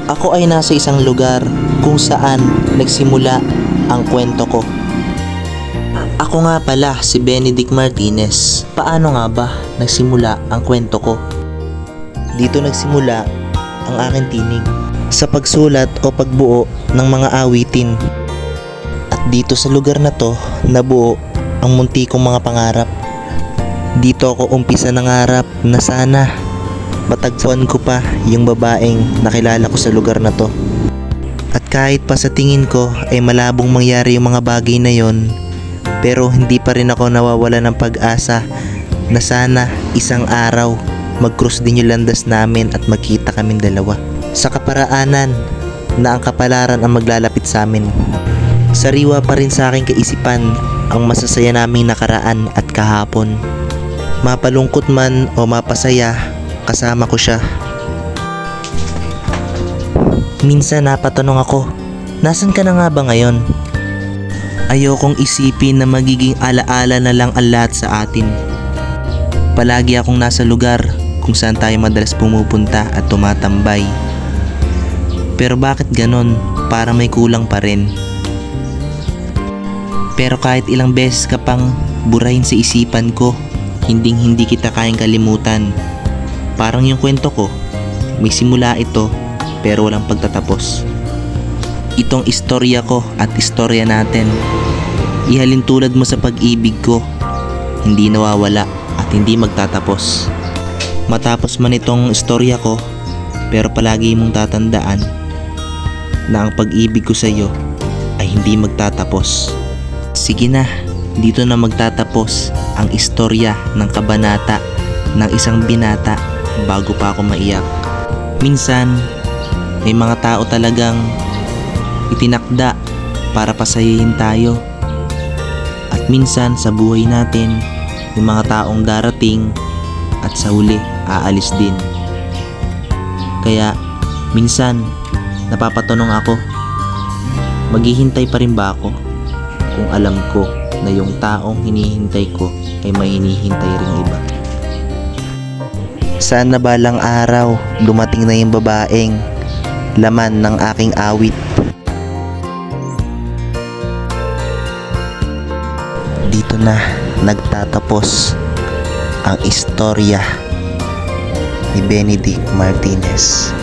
Ako ay nasa isang lugar kung saan nagsimula ang kwento ko. Ako nga pala si Benedict Martinez. Paano nga ba nagsimula ang kwento ko? Dito nagsimula ang aking tinig sa pagsulat o pagbuo ng mga awitin. At dito sa lugar na to nabuo ang munti kong mga pangarap. Dito ako umpisa nangarap na sana matagpuan ko pa yung babaeng nakilala ko sa lugar na to. At kahit pa sa tingin ko ay malabong mangyari yung mga bagay na yon, pero hindi pa rin ako nawawala ng pag-asa na sana isang araw mag-cross din yung landas namin at magkita kaming dalawa. Sa kaparaanan na ang kapalaran ang maglalapit sa amin. Sariwa pa rin sa aking kaisipan ang masasaya naming nakaraan at kahapon. Mapalungkot man o mapasaya, kasama ko siya. Minsan napatanong ako, nasan ka na nga ba ngayon? Ayokong isipin na magiging alaala na lang ang lahat sa atin. Palagi akong nasa lugar kung saan tayo madalas pumupunta at tumatambay. Pero bakit ganon? Para may kulang pa rin. Pero kahit ilang beses ka pang burahin sa isipan ko, hindi kita kayang kalimutan. Parang yung kwento ko, may simula ito pero walang pagtatapos. Itong istorya ko at istorya natin, ihalin tulad mo sa pag-ibig ko, hindi nawawala at hindi magtatapos. Matapos man itong istorya ko, pero palagi mong tatandaan na ang pag-ibig ko sa iyo ay hindi magtatapos. Sige na, dito na magtatapos ang istorya ng kabanata ng isang binata bago pa ako maiyak. Minsan, may mga tao talagang itinakda para pasayahin tayo. At minsan sa buhay natin, may mga taong darating at sa huli aalis din. Kaya minsan napapatanong ako, maghihintay pa rin ba ako kung alam ko na yung taong hinihintay ko ay may hinihintay ring iba? Sana balang araw dumating na yung babaeng laman ng aking awit. Dito na nagtatapos ang istorya ni Benedict Martinez.